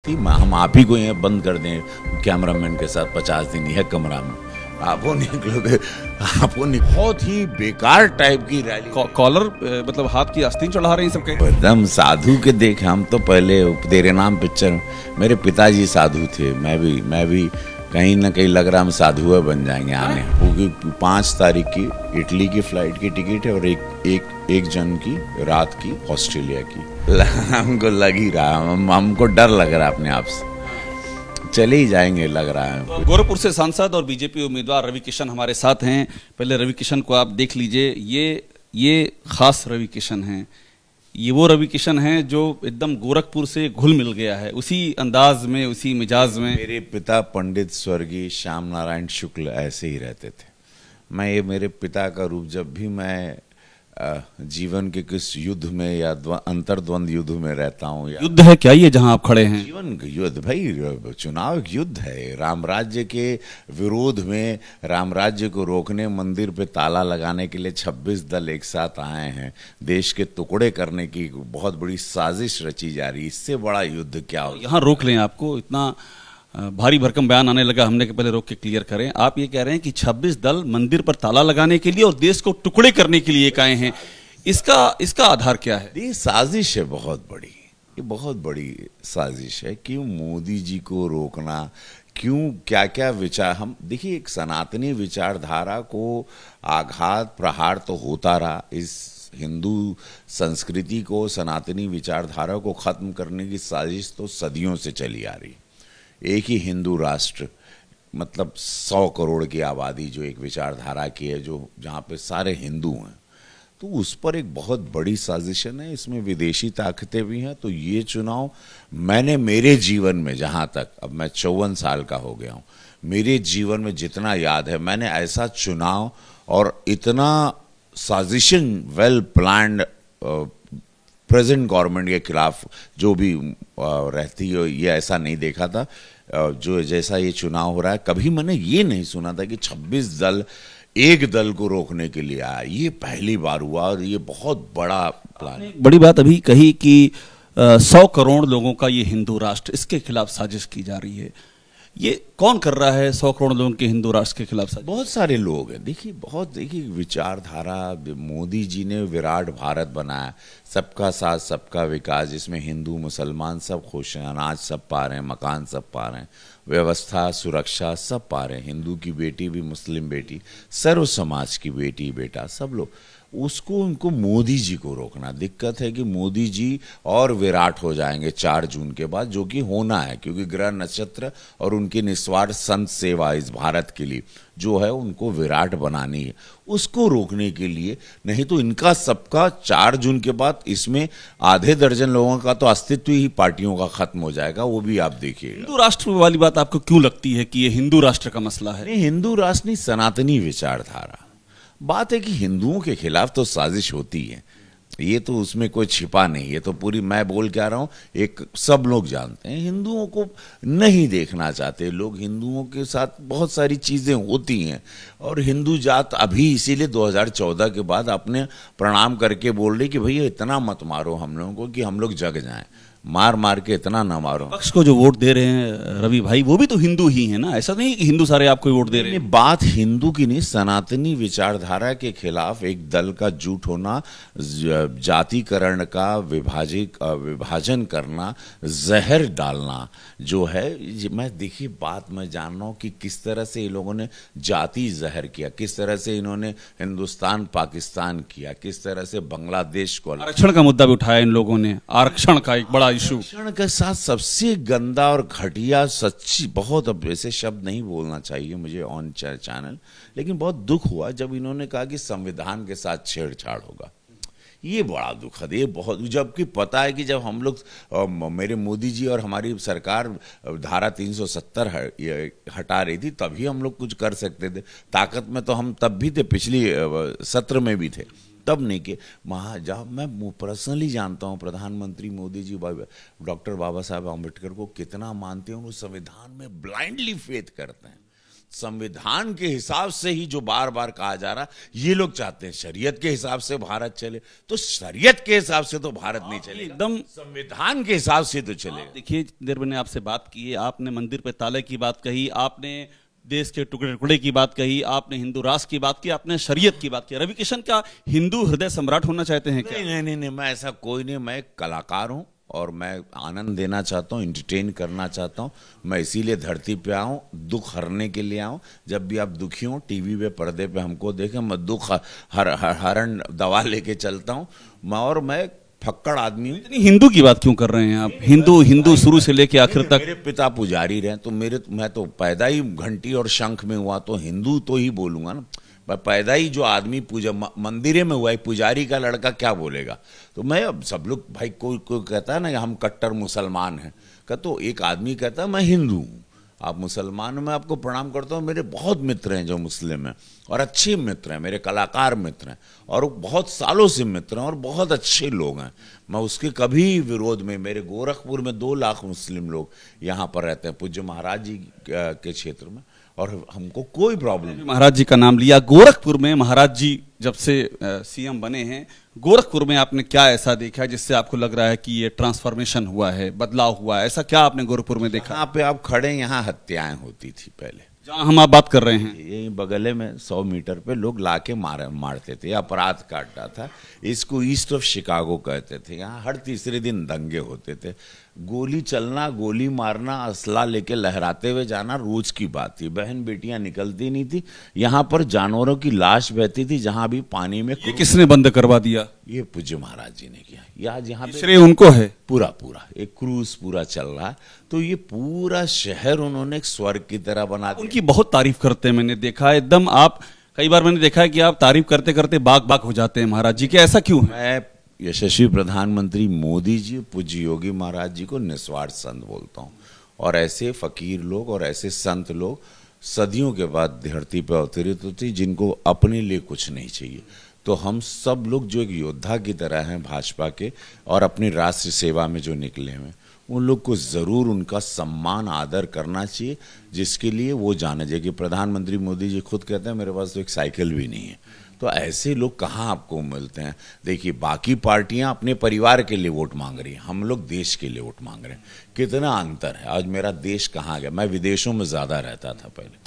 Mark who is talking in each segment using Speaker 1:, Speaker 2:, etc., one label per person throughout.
Speaker 1: हम आप ही को यहाँ बंद कर दें कैमरामैन के साथ 50 दिन यह कमरा में आप वो निकलोगे। आप वो बहुत ही बेकार टाइप की रैली
Speaker 2: कॉलर मतलब हाथ की आस्तीन चढ़ा रहे हैं सबके
Speaker 1: एकदम साधु के देख। हम तो पहले तेरे नाम पिक्चर मेरे पिताजी साधु थे। मैं भी कहीं ना कहीं लग रहा हम साधु बन जाएंगे आने। क्योंकि 5 तारीख की इटली की फ्लाइट की टिकट है और एक जन की रात की ऑस्ट्रेलिया की। हमको लग ही रहा, हमको डर लग रहा है अपने आप से। चले ही जाएंगे लग रहा है।
Speaker 2: गोरखपुर से सांसद और बीजेपी उम्मीदवार रवि किशन हमारे साथ हैं। पहले रवि किशन को आप देख लीजिए। ये खास रवि किशन हैं। ये वो रवि किशन हैं जो एकदम गोरखपुर से घुल मिल गया है, उसी अंदाज में, उसी मिजाज में।
Speaker 1: मेरे पिता पंडित स्वर्गीय श्याम नारायण शुक्ल ऐसे ही रहते थे। मैं ये मेरे पिता का रूप जब भी मैं जीवन के किस युद्ध में या अंतर्द्वंद युद्ध में रहता हूँ।
Speaker 2: युद्ध है क्या ये जहां आप खड़े हैं?
Speaker 1: जीवन का युद्ध भाई, चुनाव एक युद्ध है। राम राज्य के विरोध में, राम राज्य को रोकने, मंदिर पे ताला लगाने के लिए 26 दल एक साथ आए हैं। देश के टुकड़े करने की बहुत बड़ी साजिश रची जा रही है। इससे बड़ा युद्ध क्या हो?
Speaker 2: यहाँ रोक लें आपको, इतना भारी भरकम बयान आने लगा, हमने के पहले रोक के क्लियर करें। आप ये कह रहे हैं कि 26 दल मंदिर पर ताला लगाने के लिए और देश को टुकड़े करने के लिए आए हैं। इसका आधार क्या है?
Speaker 1: ये साजिश है बहुत बड़ी। ये बहुत बड़ी साजिश है। क्यों मोदी जी को रोकना, क्यों क्या क्या विचार। हम देखिए, एक सनातनी विचारधारा को आघात प्रहार तो होता रहा। इस हिंदू संस्कृति को, सनातनी विचारधारा को खत्म करने की साजिश तो सदियों से चली आ रही। एक ही हिंदू राष्ट्र, मतलब 100 करोड़ की आबादी जो एक विचारधारा की है, जो जहाँ पे सारे हिंदू हैं, तो उस पर एक बहुत बड़ी साजिशन है। इसमें विदेशी ताकतें भी हैं। तो ये चुनाव मैंने मेरे जीवन में, जहाँ तक अब मैं 54 साल का हो गया हूँ, मेरे जीवन में जितना याद है, मैंने ऐसा चुनाव और इतना साजिशन वेल प्लान्ड प्रेजेंट गवर्नमेंट के खिलाफ जो भी रहती है, ये ऐसा नहीं देखा था जो जैसा ये चुनाव हो रहा है। कभी मैंने ये नहीं सुना था कि 26 दल एक दल को रोकने के लिए आया। ये पहली बार हुआ और ये बहुत बड़ा प्लान।
Speaker 2: बड़ी बात अभी कही कि 100 करोड़ लोगों का ये हिंदू राष्ट्र, इसके खिलाफ साजिश की जा रही है। ये कौन कर रहा है 100 करोड़ लोगों के हिंदू राष्ट्र के खिलाफ साजिश?
Speaker 1: बहुत सारे लोग हैं। देखिए विचारधारा, मोदी जी ने विराट भारत बनाया, सबका साथ सबका विकास, जिसमें हिंदू मुसलमान सब खुश हैं, अनाज सब पा रहे हैं, मकान सब पा रहे हैं, व्यवस्था सुरक्षा सब पा रहे हैं। हिंदू की बेटी भी मुस्लिम बेटी, सर्व समाज की बेटी बेटा सब लोग। उसको उनको मोदी जी को रोकना दिक्कत है कि मोदी जी और विराट हो जाएंगे 4 जून के बाद, जो कि होना है। क्योंकि ग्रह नक्षत्र और उनकी निस्वार्थ संत सेवा इस भारत के लिए जो है, उनको विराट बनानी है। उसको रोकने के लिए, नहीं तो इनका सबका 4 जून के बाद इसमें आधे दर्जन लोगों का तो अस्तित्व ही पार्टियों का खत्म हो जाएगा। वो भी आप देखिएगा।
Speaker 2: हिंदू राष्ट्र वाली बात आपको क्यों लगती है कि ये हिंदू राष्ट्र का मसला है?
Speaker 1: नहीं, हिंदू राष्ट्र नहीं, सनातनी विचारधारा। बात है कि हिंदुओं के खिलाफ तो साजिश होती है, ये तो उसमें कोई छिपा नहीं है। तो पूरी मैं बोल के आ रहा हूँ, एक सब लोग जानते हैं। हिंदुओं को नहीं देखना चाहते लोग। हिंदुओं के साथ बहुत सारी चीज़ें होती हैं और हिंदू जात अभी इसीलिए 2014 के बाद अपने प्रणाम करके बोल रही कि भैया इतना मत मारो हम लोगों को कि हम लोग जग जाएं। मार के इतना ना मारो।
Speaker 2: पक्ष को जो वोट दे रहे हैं रवि भाई, वो भी तो हिंदू ही है ना। ऐसा नहीं कि हिंदू सारे आपको वोट दे रहे हैं।
Speaker 1: बात हिंदू की नहीं, सनातनी विचारधारा के खिलाफ एक दल का झूठ होना, जातिकरण का विभाजन करना, जहर डालना जो है। मैं देखिए, बात मैं जान रहा हूँ कि किस तरह से ये लोगों ने जाति जहर किया, किस तरह से इन्होंने हिंदुस्तान पाकिस्तान किया, किस तरह से बांग्लादेश को।
Speaker 2: आरक्षण का मुद्दा भी उठाया इन लोगों ने, आरक्षण का एक बड़ा
Speaker 1: आरक्षण के साथ सबसे गंदा और घटिया, सच्ची बहुत, अब ऐसे शब्द नहीं बोलना चाहिए मुझे ऑन चैनल, लेकिन बहुत दुख हुआ जब इन्होंने कहा कि संविधान के साथ छेड़छाड़ होगा। ये बड़ा दुखद, ये बहुत, जबकि पता है कि जब हम लोग, मेरे मोदी जी और हमारी सरकार धारा 370 हटा रही थी, तभी हम लोग कुछ कर सकते थे। ताकत में तो हम तब भी थे, पिछली सत्र में भी थे, तब नहीं कि जब मैं पर्सनली जानता हूँ प्रधानमंत्री मोदी जी डॉक्टर बाबा साहब अम्बेडकर को कितना मानते हैं, वो संविधान में ब्लाइंडली फेथ करते हैं। संविधान के हिसाब से ही जो बार बार कहा जा रहा, ये लोग चाहते हैं शरीयत के हिसाब से भारत चले, तो शरीयत के हिसाब से तो भारत नहीं चलेगा,
Speaker 2: एकदम
Speaker 1: संविधान के हिसाब से तो चलेगा।
Speaker 2: देखिए देर मैंने आपसे बात की है, आपने मंदिर पे ताले की बात कही, आपने देश के टुकड़े टुकड़े की बात कही, आपने हिंदू राष्ट्र की बात की, आपने शरीयत की बात की। रवि किशन क्या हिंदू हृदय सम्राट होना चाहते हैं क्या?
Speaker 1: नहीं, मैं ऐसा कोई नहीं, मैं एक कलाकार हूं और मैं आनंद देना चाहता हूं, एंटरटेन करना चाहता हूं। मैं इसीलिए धरती पे आऊं, दुख हरने के लिए आऊं। जब भी आप दुखी हो टीवी पे पर्दे पे हमको देखें, मैं दुख हरण दवा लेके चलता हूं। और मैं फक्कड़ आदमी हूं।
Speaker 2: इतनी हिंदू की बात क्यों कर रहे हैं आप? हिंदू शुरू से लेके आखिर तक।
Speaker 1: मेरे पिता पुजारी रहे, तो मैं तो पैदा ही घंटी और शंख में हुआ, तो हिंदू तो ही बोलूंगा ना। पैदा ही जो आदमी पूजा मंदिरे में हुआ है, पुजारी का लड़का क्या बोलेगा? तो मैं, अब सब लोग भाई, कोई कहता है ना हम कट्टर मुसलमान हैं, तो एक आदमी कहता है मैं हिंदू हूँ, आप मुसलमान, मैं आपको प्रणाम करता हूँ। मेरे बहुत मित्र हैं जो मुस्लिम हैं और अच्छे मित्र हैं, मेरे कलाकार मित्र हैं और बहुत सालों से मित्र हैं और बहुत अच्छे लोग हैं। मैं उसके कभी विरोध में, मेरे गोरखपुर में 2 लाख मुस्लिम लोग यहाँ पर रहते हैं पूज्य महाराज जी के क्षेत्र में, और हमको कोई प्रॉब्लम नहीं।
Speaker 2: महाराज जी का नाम लिया, गोरखपुर में महाराज जी जब से सीएम बने हैं, गोरखपुर में आपने क्या ऐसा देखा है जिससे आपको लग रहा है कि ये ट्रांसफॉर्मेशन हुआ है, बदलाव हुआ है? ऐसा क्या आपने गोरखपुर में देखा?
Speaker 1: यहाँ पे आप खड़े, यहाँ हत्याएं होती थी पहले,
Speaker 2: जहाँ हम आप बात कर रहे हैं,
Speaker 1: यही बगले में 100 मीटर पे लोग लाके मारते थे, अपराध काटता था। इसको ईस्ट ऑफ शिकागो कहते थे। यहाँ हर तीसरे दिन दंगे होते थे, गोली चलना, गोली मारना, असला लेके लहराते हुए जाना रोज की बात थी। बहन बेटियां निकलती नहीं थी, यहाँ पर जानवरों की लाश बहती थी जहां भी पानी में।
Speaker 2: ये किसने बंद करवा दिया?
Speaker 1: ये पूज्य महाराज जी ने किया। आज यहाँ पे
Speaker 2: श्रेय उनको है।
Speaker 1: पूरा एक क्रूज पूरा चल रहा है, तो ये पूरा शहर उन्होंने एक स्वर्ग की तरह बना दिया।
Speaker 2: उनकी बहुत तारीफ करते हैं, मैंने देखा है एकदम। आप कई बार मैंने देखा है कि आप तारीफ करते करते बाग हो जाते हैं महाराज जी के, ऐसा क्यों है?
Speaker 1: मैं यशस्वी प्रधानमंत्री मोदी जी, पूज्य योगी महाराज जी को निस्वार्थ संत बोलता हूँ, और ऐसे फकीर लोग और ऐसे संत लोग सदियों के बाद धरती पर अवतरित होती, जिनको अपने लिए कुछ नहीं चाहिए। तो हम सब लोग जो एक योद्धा की तरह हैं भाजपा के, और अपनी राष्ट्र सेवा में जो निकले हुए, उन लोग को ज़रूर उनका सम्मान आदर करना चाहिए, जिसके लिए वो जाने जाए। कि प्रधानमंत्री मोदी जी खुद कहते हैं मेरे पास तो एक साइकिल भी नहीं है। तो ऐसे लोग कहाँ आपको मिलते हैं? देखिए, बाकी पार्टियां अपने परिवार के लिए वोट मांग रही हैं, हम लोग देश के लिए वोट मांग रहे हैं। कितना अंतर है। आज मेरा देश कहाँ गया? मैं विदेशों में ज़्यादा रहता था पहले,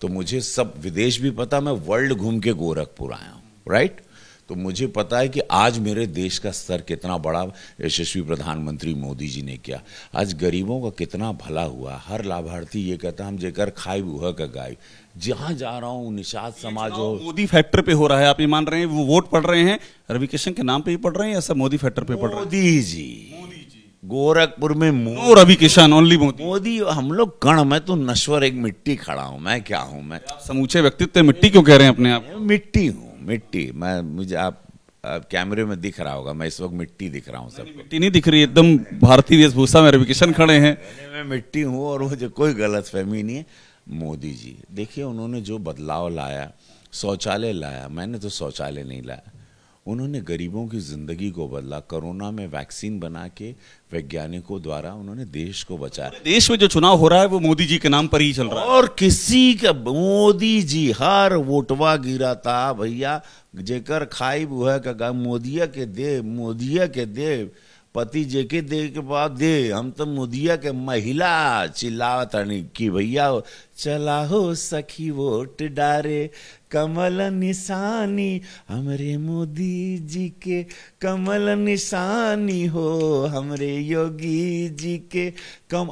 Speaker 1: तो मुझे सब विदेश भी पता। मैं वर्ल्ड घूम के गोरखपुर आया हूँ, राइट? तो मुझे पता है कि आज मेरे देश का स्तर कितना बड़ा यशस्वी प्रधानमंत्री मोदी जी ने किया। आज गरीबों का कितना भला हुआ। हर लाभार्थी ये कहता हम जेकर खाई वह का गाय। जहां जा रहा हूं निषाद समाज हो।
Speaker 2: मोदी फैक्टर पे हो रहा है, आप ये मान रहे हैं? वो वोट पड़ रहे हैं रवि किशन के नाम पे ही पड़ रहे हैं, ऐसा मोदी फैक्टर पे पड़ रहे हैं?
Speaker 1: मोदी जी गोरखपुर में
Speaker 2: रवि किशन ओनली
Speaker 1: मोदी। हम लोग कण, मैं तो नश्वर एक मिट्टी खड़ा हूं। मैं क्या हूं? मैं
Speaker 2: समूचे व्यक्तित्व मिट्टी क्यों कह रहे हैं अपने आप?
Speaker 1: मिट्टी हूं, मिट्टी। मुझे आप कैमरे में दिख रहा होगा, मैं इस वक्त मिट्टी दिख रहा हूँ। सब
Speaker 2: मिट्टी नहीं दिख रही, एकदम भारतीय वेशभूषा में रवि किशन खड़े हैं।
Speaker 1: मैं मिट्टी हूँ और मुझे कोई गलतफहमी नहीं है। मोदी जी देखिए, उन्होंने जो बदलाव लाया, शौचालय लाया। मैंने तो शौचालय नहीं लाया, उन्होंने गरीबों की जिंदगी को बदला। कोरोना में वैक्सीन बना के वैज्ञानिकों द्वारा उन्होंने देश को बचाया।
Speaker 2: देश में जो चुनाव हो रहा है वो मोदी जी के नाम पर ही चल रहा है,
Speaker 1: और किसी का मोदी जी हर वोटवा गिरा था भैया। जेकर खाई बुआ का मोदिया के दे पति जे के दे के बाद दे। हम तो मोदिया के महिला चिल्लावत कि भैया चला हो सखी वोट डारे, कमल निशानी हमरे मोदी जी के, कमल निशानी हो हमरे योगी जी के।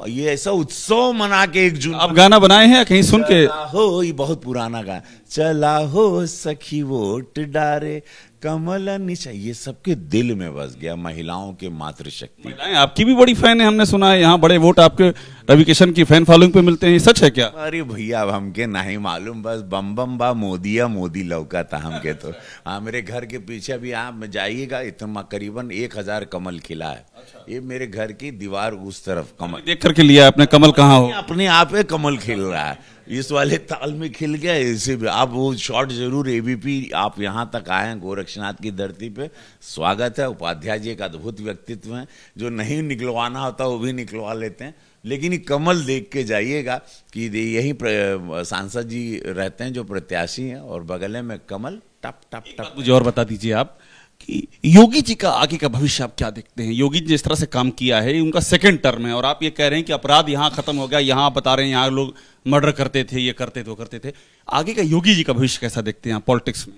Speaker 1: ये ऐसा उत्सव मना के 1 जून।
Speaker 2: आप गाना बनाए हैं कहीं सुन के?
Speaker 1: हो, ये बहुत पुराना गाना। चला हो सखी वोट डारे, कमल निशानी, ये सबके दिल में बस गया। महिलाओं के मातृशक्ति।
Speaker 2: आपकी भी बड़ी फैन है, हमने सुना है। यहाँ बड़े वोट आपके रवि किशन की फैन फॉलोइंग पे मिलते हैं, सच है क्या?
Speaker 1: अरे भैया अब हमके नहीं मालूम, बस बम बम बा मोदी लौका था हमके तो। हाँ, मेरे घर के पीछे भी आप जाइएगा, इतना करीबन 1000 कमल खिला है। ये मेरे घर की दीवार उस तरफ कमल
Speaker 2: देख करके लिया आपने। कमल कहाँ हो?
Speaker 1: अपने आप है कमल खिल रहा है, इस वाले ताल में खिल गया। इसे भी आप वो शॉट जरूर, एबीपी आप यहाँ तक आए हैं गोरक्षनाथ की धरती पे, स्वागत है। उपाध्याय जी एक अद्भुत व्यक्तित्व हैं, जो नहीं निकलवाना होता वो भी निकलवा लेते हैं। लेकिन ये कमल देख के जाइएगा कि यही सांसद जी रहते हैं जो प्रत्याशी हैं, और बगल में कमल टप टप टप।
Speaker 2: मुझे और बता दीजिए आप कि योगी जी का आगे का भविष्य आप क्या देखते हैं? योगी जी जिस तरह से काम किया है, उनका सेकंड टर्म है, और आप ये कह रहे हैं कि अपराध यहाँ खत्म हो गया, यहाँ आप बता रहे हैं यहाँ लोग मर्डर करते थे, ये करते थे, वो करते थे। आगे का योगी जी का भविष्य कैसा देखते हैं पॉलिटिक्स में?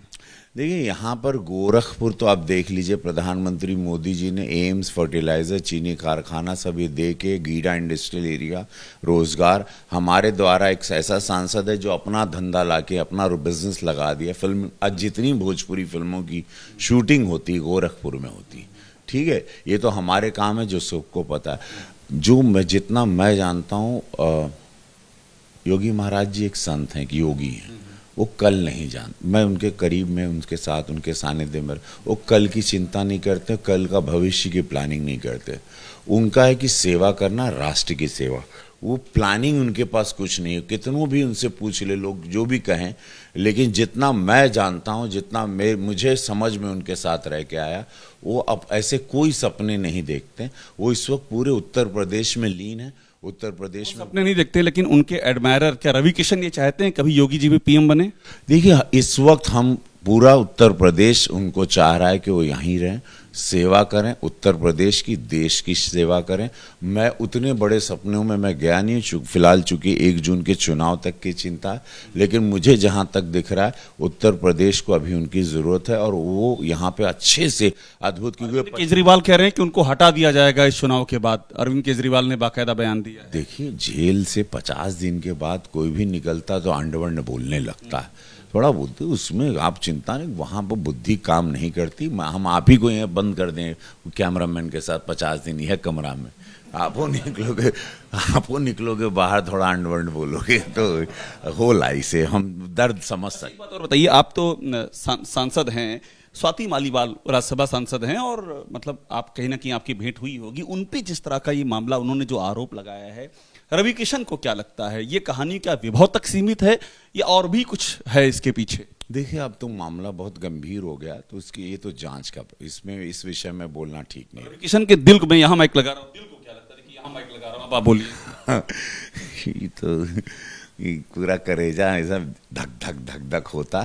Speaker 1: देखिए, यहाँ पर गोरखपुर तो आप देख लीजिए, प्रधानमंत्री मोदी जी ने एम्स, फर्टिलाइजर, चीनी कारखाना सब ये दे के, गीडा इंडस्ट्रियल एरिया, रोजगार। हमारे द्वारा एक ऐसा सांसद है जो अपना धंधा लाके अपना बिजनेस लगा दिया। फिल्म, आज जितनी भोजपुरी फिल्मों की शूटिंग होती गोरखपुर में होती, ठीक है, ये तो हमारे काम है जो सबको पता है। जो जितना मैं जानता हूँ, योगी महाराज जी एक संत हैं कि योगी हैं, वो कल नहीं जान, मैं उनके करीब में, उनके साथ, उनके सानिध्य में, वो कल की चिंता नहीं करते, कल का भविष्य की प्लानिंग नहीं करते। उनका है कि सेवा करना, राष्ट्र की सेवा। वो प्लानिंग उनके पास कुछ नहीं है, कितनों भी उनसे पूछ ले लोग जो भी कहें, लेकिन जितना मैं जानता हूँ, जितना मुझे समझ में उनके साथ रह के आया, वो अब ऐसे कोई सपने नहीं देखते। वो इस वक्त पूरे उत्तर प्रदेश में लीन है। उत्तर प्रदेश में
Speaker 2: सपने नहीं देखते, लेकिन उनके एडमायरर क्या रवि किशन ये चाहते हैं कभी योगी जी भी पीएम बने?
Speaker 1: देखिए, इस वक्त हम पूरा उत्तर प्रदेश उनको चाह रहा है कि वो यहीं रहें, सेवा करें, उत्तर प्रदेश की, देश की सेवा करें। मैं उतने बड़े सपनों में मैं गया नहीं, फिलहाल चूंकि 1 जून के चुनाव तक की चिंता है, लेकिन मुझे जहां तक दिख रहा है उत्तर प्रदेश को अभी उनकी जरूरत है, और वो यहाँ पे अच्छे से अद्भुत, क्योंकि
Speaker 2: केजरीवाल कह रहे हैं कि उनको हटा दिया जाएगा इस चुनाव के बाद। अरविंद केजरीवाल ने बाकायदा बयान दिया है।
Speaker 1: देखिए, जेल से 50 दिन के बाद कोई भी निकलता तो अंडवंड बोलने लगता है। थोड़ा बुद्धि उसमें आप चिंता नहीं, वहाँ पर बुद्धि काम नहीं करती। हम आप ही को यहाँ बंद कर दें कैमरामैन के साथ 50 दिन यह कमरा में, आप वो निकलोगे बाहर, थोड़ा अंडवंड बोलोगे तो हो लाई से हम दर्द समझ सकते।
Speaker 2: और बताइए, आप तो सांसद हैं, स्वाति मालीवाल राज्यसभा सांसद हैं, और मतलब आप कहीं ना कहीं आपकी भेंट हुई होगी। उन पे जिस तरह का ये मामला, उन्होंने जो आरोप लगाया है, रवि किशन को क्या लगता है, ये कहानी क्या विभव तक सीमित है या और भी कुछ है इसके पीछे?
Speaker 1: देखिए, अब तो मामला बहुत गंभीर हो गया, तो इसकी ये तो जांच का, इसमें इस विषय में बोलना ठीक नहीं।
Speaker 2: रवि किशन के दिल में, यहाँ माइक लगा रहा हूँ, दिल को क्या लगता है कि यहाँ माइक लगा रहा हूँ, आप बोलिए।
Speaker 1: ये तो पूरा करेजा ऐसा धक धक धक धक होता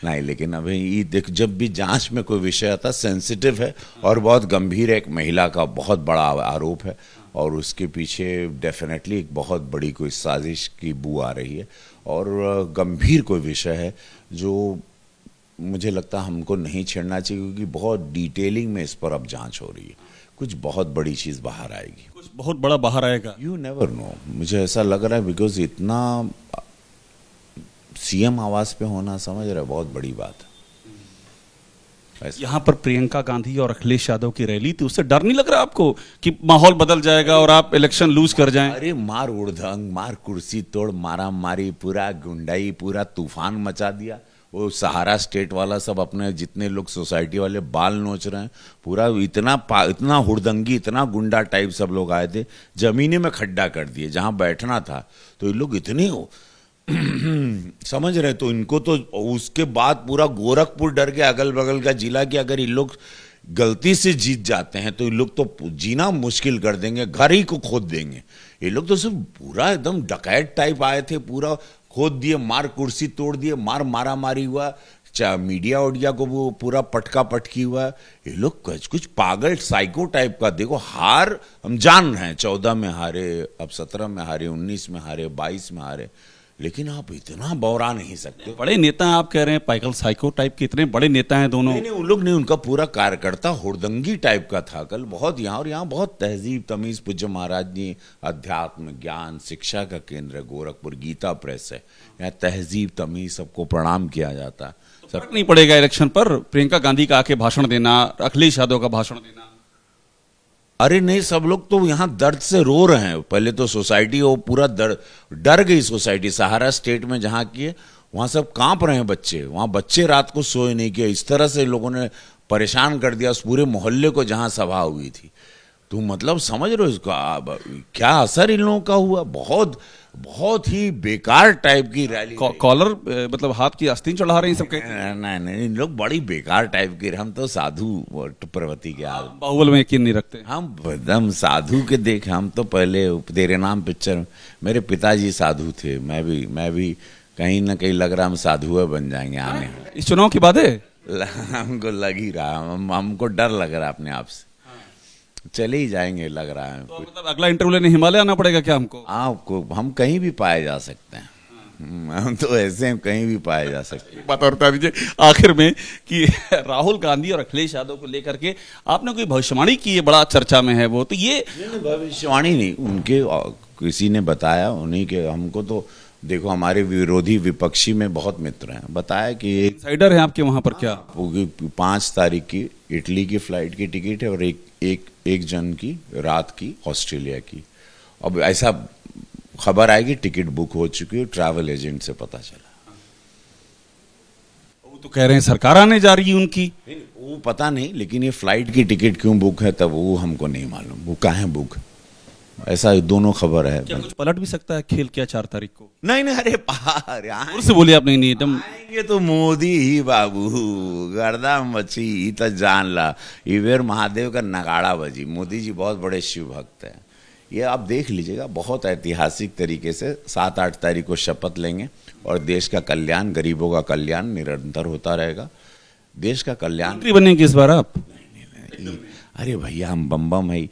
Speaker 1: नहीं, लेकिन अभी ये देख, जब भी जांच में कोई विषय आता, सेंसिटिव है और बहुत गंभीर है, एक महिला का बहुत बड़ा आरोप है, और उसके पीछे डेफिनेटली एक बहुत बड़ी कोई साजिश की बू आ रही है, और गंभीर कोई विषय है जो मुझे लगता है हमको नहीं छेड़ना चाहिए, क्योंकि बहुत डिटेलिंग में इस पर अब जांच हो रही है। कुछ बहुत बड़ी चीज बाहर आएगी,
Speaker 2: कुछ बहुत बड़ा बाहर आएगा,
Speaker 1: यू नेवर नो। मुझे ऐसा लग रहा है, बिकॉज इतना सीएम आवास पे होना, समझ रहे, बहुत बड़ी बात है।
Speaker 2: यहाँ पर प्रियंका गांधी और अखिलेश यादव की रैली थी, उससे डर नहीं लग रहा आपको कि माहौल बदल जाएगा और आप इलेक्शन लूज कर जाएं?
Speaker 1: अरे मार उड़धंग, मार कुर्सी तोड़, मारा मारी, पूरा गुंडाई, पूरा तूफान मचा दिया। वो सहारा स्टेट वाला सब अपने जितने लोग सोसाइटी वाले बाल नोच रहे हैं, पूरा इतना हुड़दंगी, इतना गुंडा टाइप सब लोग आए थे, जमीने में खड्डा कर दिए जहां बैठना था। तो ये लोग इतने हो समझ रहे, तो इनको तो उसके बाद पूरा गोरखपुर डर के, अगल बगल का जिला की, अगर ये लोग गलती से जीत जाते हैं तो ये लोग तो जीना मुश्किल कर देंगे, घर ही को खोद देंगे। ये लोग तो सिर्फ पूरा एकदम डकैत टाइप आए थे, पूरा खोद दिए, मार कुर्सी तोड़ दिए, मारा मारी हुआ, मीडिया ओडिया को वो पूरा पटका पटकी हुआ। ये लोग कुछ पागल साइको टाइप का। देखो, हार हम जान रहे हैं, 14 में हारे, अब 17 में हारे, 19 में हारे, 22 में हारे, लेकिन आप इतना बौरा नहीं सकते।
Speaker 2: बड़े नेता हैं आप कह रहे हैं, पागल साइको टाइप के, इतने बड़े नेता हैं दोनों।
Speaker 1: नहीं, उन लोग नहीं, उनका पूरा कार्यकर्ता हुड़दंगी टाइप का था कल बहुत यहाँ, और यहाँ बहुत तहजीब तमीज। पूज्य महाराज जी अध्यात्म ज्ञान शिक्षा का केंद्र है गोरखपुर, गीता प्रेस है, यहाँ तहजीब तमीज सबको प्रणाम किया जाता है।
Speaker 2: फर्क नहीं पड़ेगा इलेक्शन पर प्रियंका गांधी का आके भाषण देना, अखिलेश यादव का भाषण देना?
Speaker 1: अरे नहीं, सब लोग तो यहाँ दर्द से रो रहे हैं। पहले तो सोसाइटी वो पूरा डर गई सोसाइटी, सहारा स्टेट में जहाँ की है, वहाँ सब कांप रहे हैं बच्चे। वहाँ बच्चे रात को सोए नहीं, किया इस तरह से लोगों ने परेशान कर दिया उस पूरे मोहल्ले को जहाँ सभा हुई थी। तो मतलब समझ रहे हो इसका क्या असर इन लोगों का हुआ। बहुत बहुत ही बेकार टाइप की रैली।
Speaker 2: कॉलर मतलब हाथ की आस्तीन चढ़ा रहे हैं सबके।
Speaker 1: नहीं नहीं, इन लोग बड़ी बेकार टाइप के। हम तो साधु प्रवृत्ति के आदमी,
Speaker 2: बाहुबल में यकीन नहीं रखते
Speaker 1: हम एकदम साधु के देख। हम तो पहले तेरे नाम पिक्चर, मेरे पिताजी साधु थे, मैं भी कहीं ना कहीं लग रहा हम साधु बन जाएंगे आने।
Speaker 2: इस चुनाव की बात है,
Speaker 1: हमको लग ही रहा, हमको डर लग रहा अपने आप से। चले ही जाएंगे लग रहा है।
Speaker 2: तो मतलब अगला इंटरव्यू लेने हिमालय आना पड़ेगा क्या हमको?
Speaker 1: आपको हम कहीं भी पाए जा सकते हैं। हम तो ऐसे हैं, कहीं भी पाए जा सकते हैं।
Speaker 2: बात और बता दीजिए आखिर में कि राहुल गांधी और अखिलेश यादव को लेकर के आपने कोई भविष्यवाणी की है, बड़ा चर्चा में है वो, तो ये
Speaker 1: भविष्यवाणी नहीं, उनके किसी ने बताया, उन्हीं के। हमको तो देखो हमारे विरोधी विपक्षी में बहुत मित्र हैं, बताया कि
Speaker 2: इनसाइडर है आपके वहां पर क्या?
Speaker 1: 5 तारीख की इटली की फ्लाइट की टिकट है और एक जन की रात की ऑस्ट्रेलिया की। अब ऐसा खबर आएगी टिकट बुक हो चुकी है, ट्रैवल एजेंट से पता चला।
Speaker 2: वो तो कह रहे हैं सरकार आने जा रही है उनकी।
Speaker 1: वो पता नहीं, लेकिन ये फ्लाइट की टिकट क्यों बुक है तब वो हमको नहीं मालूम, वो कहाँ बुक। ऐसा दोनों खबर है।
Speaker 2: क्या कुछ पलट भी सकता है खेल क्या 4 तारीख को?
Speaker 1: नहीं नहीं, अरे पार
Speaker 2: से बोलिए आप। नहीं एकदम
Speaker 1: आएंगे तो मोदी ही बाबू, गर्दा मची तो जान ला। इवेर महादेव का नगाड़ा बजी। मोदी जी बहुत बड़े शिव भक्त हैं, ये आप देख लीजिएगा। बहुत ऐतिहासिक तरीके से 7-8 तारीख को शपथ लेंगे और देश का कल्याण, गरीबों का कल्याण निरंतर होता रहेगा। देश का कल्याण
Speaker 2: बनेंगे इस बार आप?
Speaker 1: नहीं, अरे भैया हम बम है,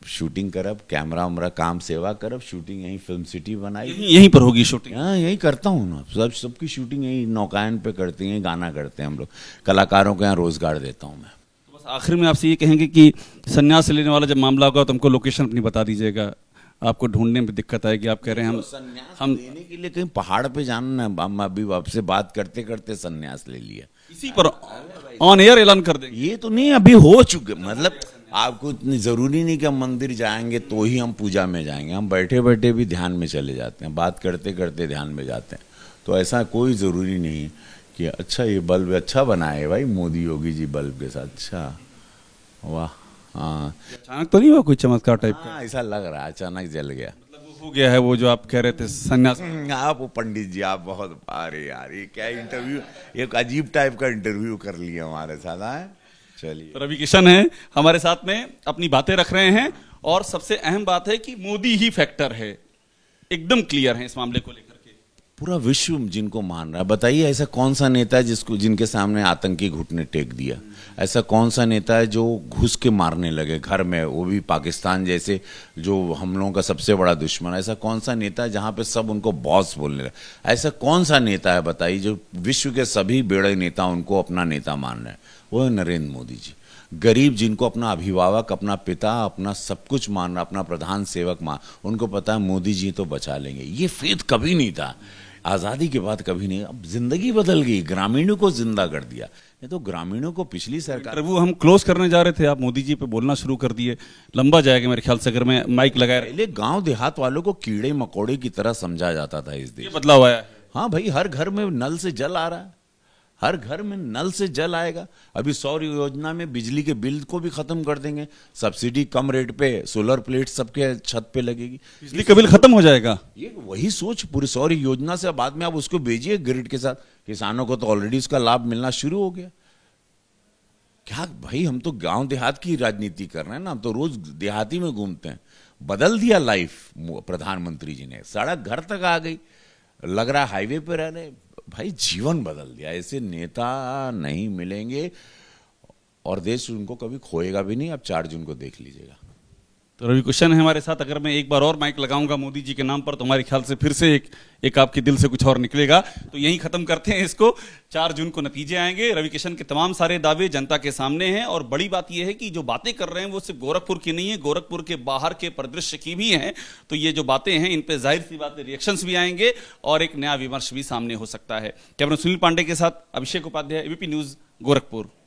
Speaker 1: शूटिंग करब, कैमरा उमरा काम सेवा करब, शूटिंग यहीं फिल्म सिटी बनाई,
Speaker 2: यहीं पर होगी शूटिंग।
Speaker 1: हाँ यही करता हूँ ना, सबकी शूटिंग यही नौकायन पे करते हैं, गाना करते हैं हम लोग। कलाकारों को यहाँ रोजगार देता हूँ मैं।
Speaker 2: तो बस आखिर में आपसे ये कहेंगे कि संन्यास लेने वाला जब मामला होगा तो हमको लोकेशन अपनी बता दीजिएगा। आपको ढूंढने में दिक्कत आएगी, आप कह रहे हैं हम
Speaker 1: लेने के लिए कहीं पहाड़ पे जाना। हम अभी आपसे बात करते करते संन्यास ले लिया,
Speaker 2: इसी पर ऑन एयर ऐलान कर देंगे।
Speaker 1: ये तो नहीं, अभी हो चुके। मतलब आपको इतनी जरूरी नहीं कि हम मंदिर जाएंगे तो ही हम पूजा में जाएंगे, हम बैठे बैठे भी ध्यान में चले जाते हैं, बात करते करते ध्यान में जाते हैं। तो ऐसा कोई ज़रूरी नहीं कि अच्छा ये बल्ब अच्छा बनाए भाई मोदी योगी जी बल्ब के साथ। अच्छा वाह, हाँ
Speaker 2: अचानक तो नहीं हुआ कोई चमत्कार टाइप का?
Speaker 1: ऐसा लग रहा है अचानक जल गया,
Speaker 2: मतलब हो गया है वो जो आप कह रहे थे संन्यास।
Speaker 1: आप वो पंडित जी आप बहुत, अरे यार ये क्या इंटरव्यू, एक अजीब टाइप का इंटरव्यू कर लिया हमारे साथ। आए चलिए,
Speaker 2: रवि किशन है हमारे साथ में, अपनी बातें रख रहे हैं और सबसे अहम बात है कि मोदी ही फैक्टर है, एकदम क्लियर है इस मामले को लेकर के।
Speaker 1: पूरा विश्व जिनको मान रहा है। बताइए ऐसा कौन सा नेता है जिनके सामने आतंकी घुटने टेक दिया? ऐसा कौन सा नेता है जो घुस के मारने लगे घर में, वो भी पाकिस्तान जैसे जो हम लोगों का सबसे बड़ा दुश्मन? ऐसा कौन सा नेता है जहां पे सब उनको बॉस बोलने लगे? ऐसा कौन सा नेता है बताइए जो विश्व के सभी बड़े नेता उनको अपना नेता मान रहे हैं? वो है नरेंद्र मोदी जी। गरीब जिनको अपना अभिभावक, अपना पिता, अपना सब कुछ मान रहा, अपना प्रधान सेवक मान, उनको पता है मोदी जी तो बचा लेंगे। ये फेथ कभी नहीं था, आज़ादी के बाद कभी नहीं। अब जिंदगी बदल गई, ग्रामीणों को जिंदा कर दिया। ये तो ग्रामीणों को पिछली सरकार।
Speaker 2: वो हम क्लोज करने जा रहे थे, आप मोदी जी पे बोलना शुरू कर दिए, लंबा जाएगा मेरे ख्याल से अगर मैं माइक लगाए।
Speaker 1: पहले गांव देहात वालों को कीड़े मकोड़े की तरह समझा जाता था इस देश।
Speaker 2: ये बदलाव आया है।
Speaker 1: हाँ भाई, हर घर में नल से जल आ रहा है, हर घर में नल से जल आएगा। अभी सौर योजना में बिजली के बिल को भी खत्म कर देंगे, सब्सिडी कम रेट पे, सोलर प्लेट सबके छत पे लगेगी,
Speaker 2: बिजली का बिल खत्म हो जाएगा।
Speaker 1: ये वही सोच पूरी सौर योजना से बाद में आप उसको भेजिए ग्रिड के साथ। किसानों को तो ऑलरेडी उसका लाभ मिलना शुरू हो गया। क्या भाई, हम तो गांव देहात की राजनीति कर रहे हैं ना, हम तो रोज देहाती में घूमते हैं। बदल दिया लाइफ प्रधानमंत्री जी ने, सड़क घर तक आ गई, लग रहा हाईवे पे रह रहे भाई, जीवन बदल दिया। ऐसे नेता नहीं मिलेंगे और देश उनको कभी खोएगा भी नहीं। आप 4 जून को देख लीजिएगा।
Speaker 2: तो रवि किशन है हमारे साथ। अगर मैं एक बार और माइक लगाऊंगा मोदी जी के नाम पर तो हमारे ख्याल से फिर से एक आपके दिल से कुछ और निकलेगा। तो यहीं खत्म करते हैं इसको। 4 जून को नतीजे आएंगे। रवि किशन के तमाम सारे दावे जनता के सामने हैं और बड़ी बात यह है कि जो बातें कर रहे हैं वो सिर्फ गोरखपुर की नहीं है, गोरखपुर के बाहर के परिदृश्य की भी हैं। तो ये जो बातें हैं इन पे जाहिर सी बात है रिएक्शंस भी आएंगे और एक नया विमर्श भी सामने हो सकता है। कैमरा सुनील पांडे के साथ अभिषेक उपाध्याय, एबीपी न्यूज, गोरखपुर।